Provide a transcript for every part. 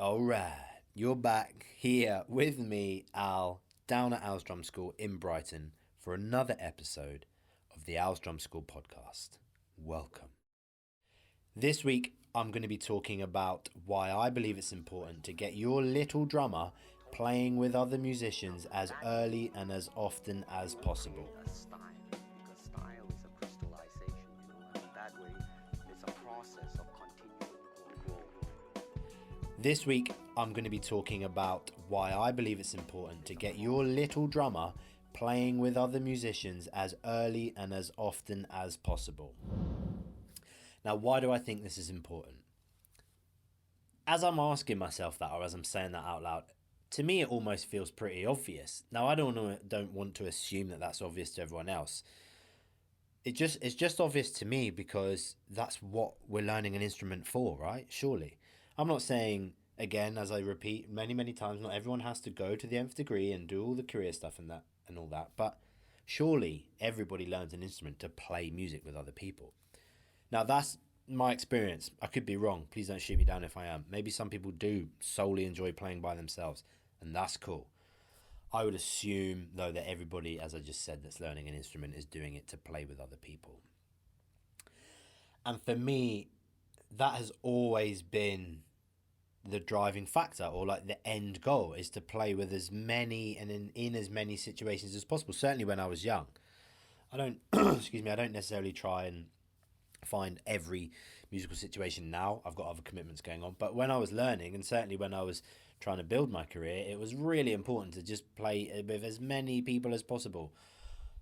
Alright, you're back here with me, Al, down at Al's Drum School in Brighton for another episode of the Al's Drum School podcast. Welcome. This week, I'm going to be talking about why I believe it's important to get your little drummer playing with other musicians as early and as often as possible. This week, I'm going to be talking about why I believe it's important to get your little drummer playing with other musicians as early and as often as possible. Now, why do I think this is important? As I'm asking myself that, or as I'm saying that out loud, to me it almost feels pretty obvious. Now, I don't want to assume that that's obvious to everyone else. It's just obvious to me because that's what we're learning an instrument for, right? Surely. I'm not saying, again, as I repeat many times, not everyone has to go to the nth degree and do all the career stuff and all that, but surely everybody learns an instrument to play music with other people. Now, that's my experience. I could be wrong. Please don't shoot me down if I am. Maybe some people do solely enjoy playing by themselves, and that's cool. I would assume, though, that everybody, as I just said, that's learning an instrument is doing it to play with other people. And for me, that has always been the driving factor, or like the end goal, is to play with as many and in as many situations as possible. Certainly when I was young, I don't I don't necessarily try and find every musical situation now. I've got other commitments going on, but when I was learning, and certainly when I was trying to build my career, it was really important to just play with as many people as possible.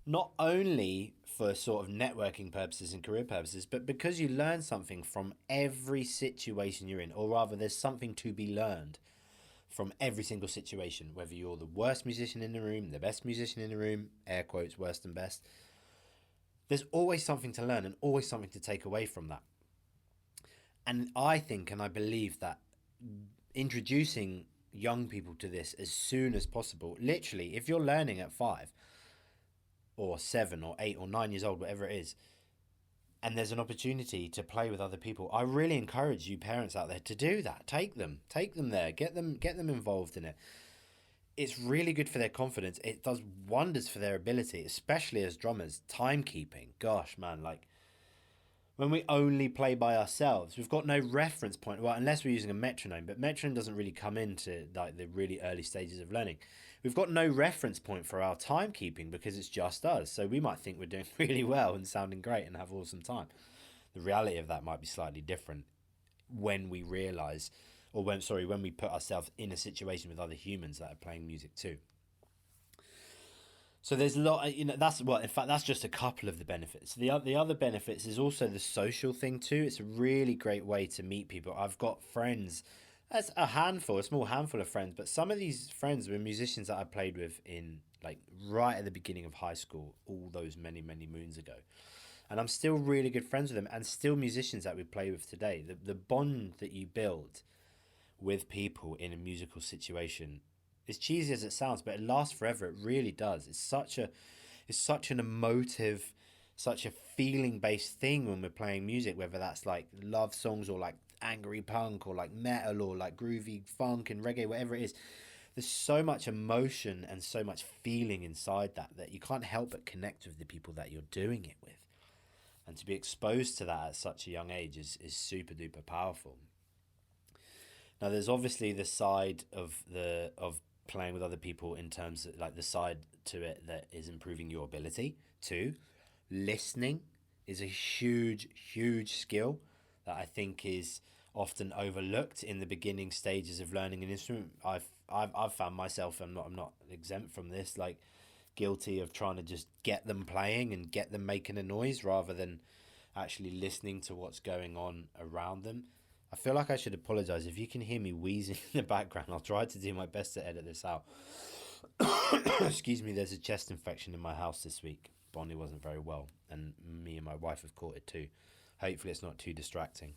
Not only for sort of networking purposes and career purposes, but because you learn something from every situation you're in, or rather there's something to be learned from every single situation, whether you're the worst musician in the room, the best musician in the room, air quotes, worst and best. There's always something to learn and always something to take away from that. And I think and I believe that introducing young people to this as soon as possible, literally, if you're learning at 5, or 7 or 8 or 9 years old, whatever it is, and there's an opportunity to play with other people, I really encourage you parents out there to do that. Take them there, get them involved in it. It's really good for their confidence. It does wonders for their ability, especially as drummers. Timekeeping, gosh man, like when we only play by ourselves, we've got no reference point. Well, unless we're using a metronome, but metronome doesn't really come into like the really early stages of learning. We've got no reference point for our timekeeping because it's just us. So we might think we're doing really well and sounding great and have awesome time. The reality of that might be slightly different when we realize, or when we put ourselves in a situation with other humans that are playing music too. So there's a lot, that's just a couple of the benefits. The other benefits is also the social thing too. It's a really great way to meet people. I've got friends, that's a small handful of friends, but some of these friends were musicians that I played with in like right at the beginning of high school, all those many moons ago. And I'm still really good friends with them and still musicians that we play with today. The bond that you build with people in a musical situation, as cheesy as it sounds, but it lasts forever. It really does. It's such an emotive, such a feeling based thing when we're playing music, whether that's like love songs or like angry punk or like metal or like groovy funk and reggae, whatever it is. There's so much emotion and so much feeling inside that you can't help but connect with the people that you're doing it with. And to be exposed to that at such a young age is super duper powerful. Now, there's obviously the side of playing with other people in terms of like the side to it that is improving your ability too. Listening is a huge skill that I think is often overlooked in the beginning stages of learning an instrument. I've found myself, I'm not exempt from this, like guilty of trying to just get them playing and get them making a noise rather than actually listening to what's going on around them. I feel like I should apologise. If you can hear me wheezing in the background, I'll try to do my best to edit this out. Excuse me, there's a chest infection in my house this week. Bonnie wasn't very well, and me and my wife have caught it too. Hopefully it's not too distracting.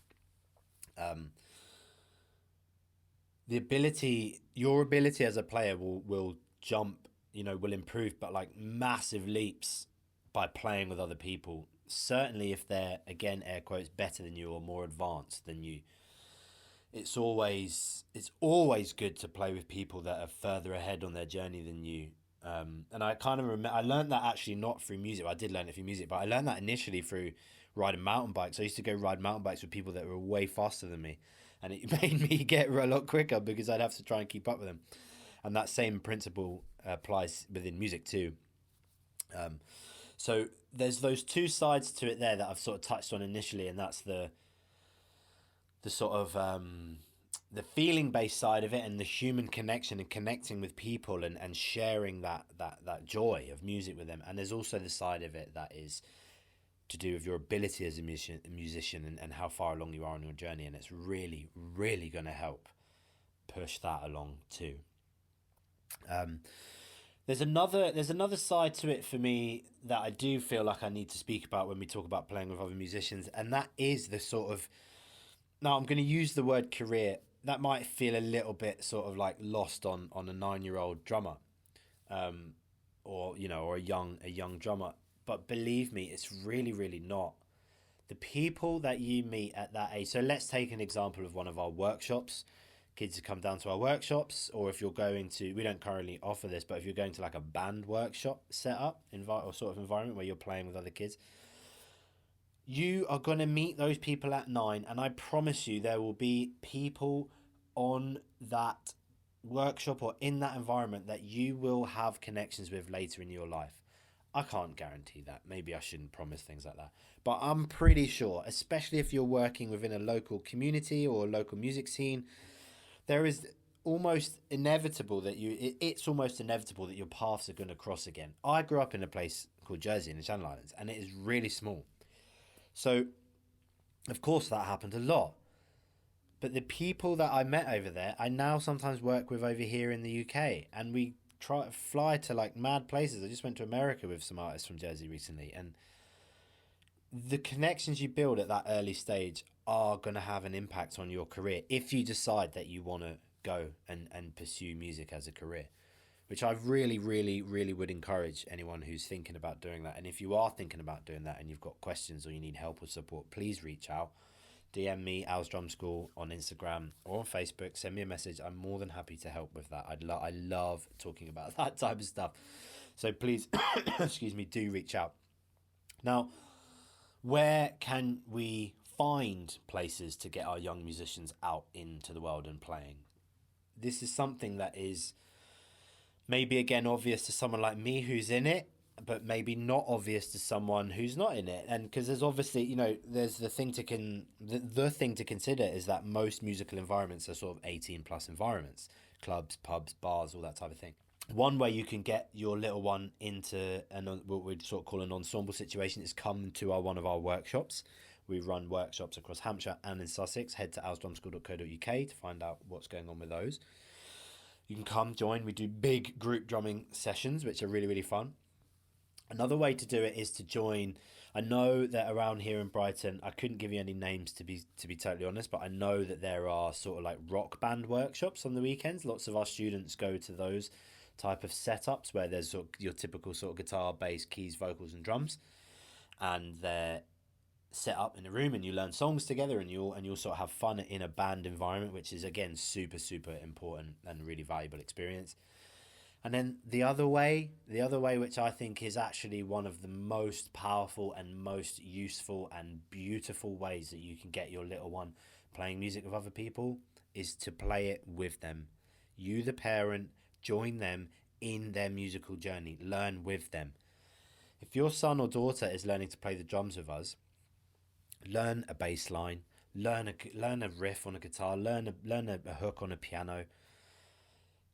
Your ability as a player will jump, will improve, but like massive leaps by playing with other people. Certainly if they're, again, air quotes, better than you or more advanced than you. it's always good to play with people that are further ahead on their journey than you. And I kind of remember I learned that actually not through music. I did learn it through music, but I learned that initially through riding mountain bikes. I used to go ride mountain bikes with people that were way faster than me, and it made me get a lot quicker because I'd have to try and keep up with them. And that same principle applies within music too. So there's those two sides to it there that I've sort of touched on initially, and that's the sort of the feeling based side of it, and the human connection and connecting with people, and sharing that joy of music with them. And there's also the side of it that is to do with your ability as a musician, and how far along you are on your journey, and it's really, really going to help push that along too. There's another side to it for me that I do feel like I need to speak about when we talk about playing with other musicians, and that is the sort of, now I'm going to use the word career. That might feel a little bit sort of like lost on a 9-year-old drummer, or or a young drummer. But believe me, it's really, really not. The people that you meet at that age. So let's take an example of one of our workshops. Kids who come down to our workshops, or if you're going to, we don't currently offer this, but if you're going to like a band workshop setup or sort of environment where you're playing with other kids, you are going to meet those people at 9, and I promise you there will be people on that workshop or in that environment that you will have connections with later in your life. I can't guarantee that. Maybe I shouldn't promise things like that. But I'm pretty sure, especially if you're working within a local community or a local music scene, there is almost inevitable that it's almost inevitable that your paths are going to cross again. I grew up in a place called Jersey in the Channel Islands, and it is really small. So, of course, that happened a lot. But the people that I met over there, I now sometimes work with over here in the UK, and we try to fly to like mad places. I just went to America with some artists from Jersey recently, and the connections you build at that early stage are going to have an impact on your career if you decide that you want to go and pursue music as a career, which I really, really, really would encourage anyone who's thinking about doing that. And if you are thinking about doing that and you've got questions or you need help or support, please reach out. DM me, Al's Drum School, on Instagram or on Facebook. Send me a message. I'm more than happy to help with that. I love talking about that type of stuff. So please, excuse me, do reach out. Now, where can we find places to get our young musicians out into the world and playing? This is something that is maybe again obvious to someone like me who's in it, but maybe not obvious to someone who's not in it. And because there's obviously, there's the thing to consider is that most musical environments are sort of 18 plus environments, clubs, pubs, bars, all that type of thing. One way you can get your little one into what we'd sort of call an ensemble situation is come to one of our workshops. We run workshops across Hampshire and in Sussex. Head to alsdrumschool.co.uk to find out what's going on with those. You can come join. We do big group drumming sessions, which are really, really fun. Another way to do it is to join. I know that around here in Brighton, I couldn't give you any names to be totally honest, but I know that there are sort of like rock band workshops on the weekends. Lots of our students go to those type of setups where there's sort of your typical sort of guitar, bass, keys, vocals and drums, and they're set up in a room and you learn songs together, and you'll sort of have fun in a band environment, which is again super, super important and really valuable experience. And then the other way which I think is actually one of the most powerful and most useful and beautiful ways that you can get your little one playing music with other people is to play it with them. You, the parent, join them in their musical journey. Learn with them. If your son or daughter is learning to play the drums with us, learn a bass line, learn a riff on a guitar, learn a hook on a piano.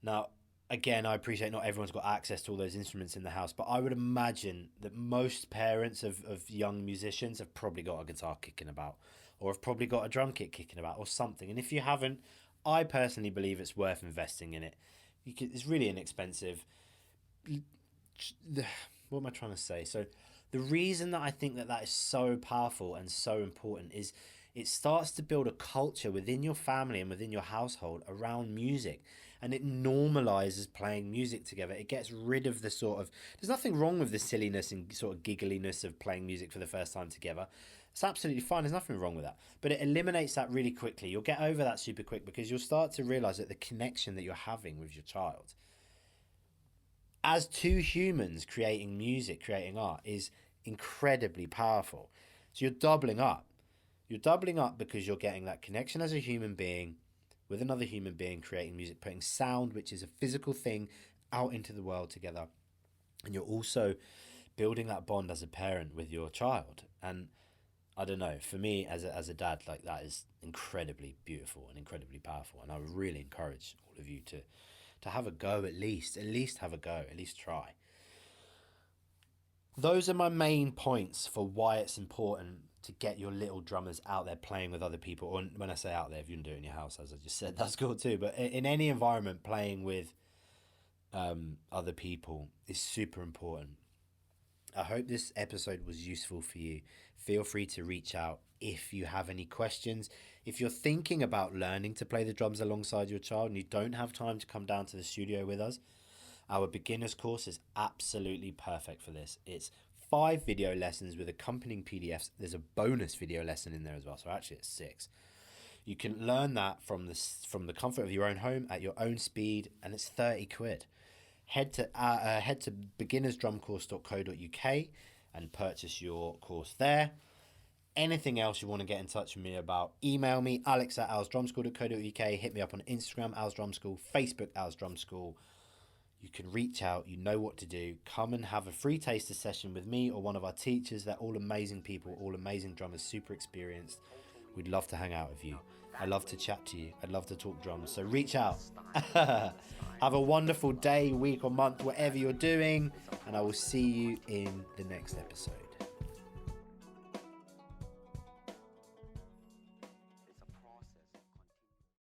Now, again, I appreciate not everyone's got access to all those instruments in the house, but I would imagine that most parents of young musicians have probably got a guitar kicking about, or have probably got a drum kit kicking about, or something. And if you haven't, I personally believe it's worth investing in it. It's really inexpensive. What am I trying to say? So the reason that I think that is so powerful and so important is it starts to build a culture within your family and within your household around music, and it normalizes playing music together. It gets rid of the sort of, there's nothing wrong with the silliness and sort of giggliness of playing music for the first time together. It's absolutely fine. There's nothing wrong with that. But it eliminates that really quickly. You'll get over that super quick because you'll start to realize that the connection that you're having with your child as two humans creating music, creating art, is incredibly powerful. So you're doubling up. You're doubling up because you're getting that connection as a human being with another human being creating music, putting sound, which is a physical thing, out into the world together. And you're also building that bond as a parent with your child. And I don't know, for me as a dad, like, that is incredibly beautiful and incredibly powerful. And I would really encourage all of you to have a go, at least have a go, at least try. Those are my main points for why it's important to get your little drummers out there playing with other people. Or when I say out there, if you can do it in your house, as I just said, that's cool too. But in any environment, playing with other people is super important. I hope this episode was useful for you. Feel free to reach out if you have any questions. If you're thinking about learning to play the drums alongside your child and you don't have time to come down to the studio with us, our beginner's course is absolutely perfect for this. It's 5 video lessons with accompanying PDFs. There's a bonus video lesson in there as well, so actually it's 6. You can learn that from the comfort of your own home at your own speed, and it's 30 quid. Head to beginnersdrumcourse.co.uk and purchase your course there. Anything else you want to get in touch with me about, email me, alex@alsdrumschool.co.uk. Hit me up on Instagram, Al's Drum School, Facebook, Al's Drum School. You can reach out. You know what to do. Come and have a free taster session with me or one of our teachers. They're all amazing people, all amazing drummers, super experienced. We'd love to hang out with you. I love to chat to you. I'd love to talk drums. So reach out. Have a wonderful day, week or month, whatever you're doing. And I will see you in the next episode.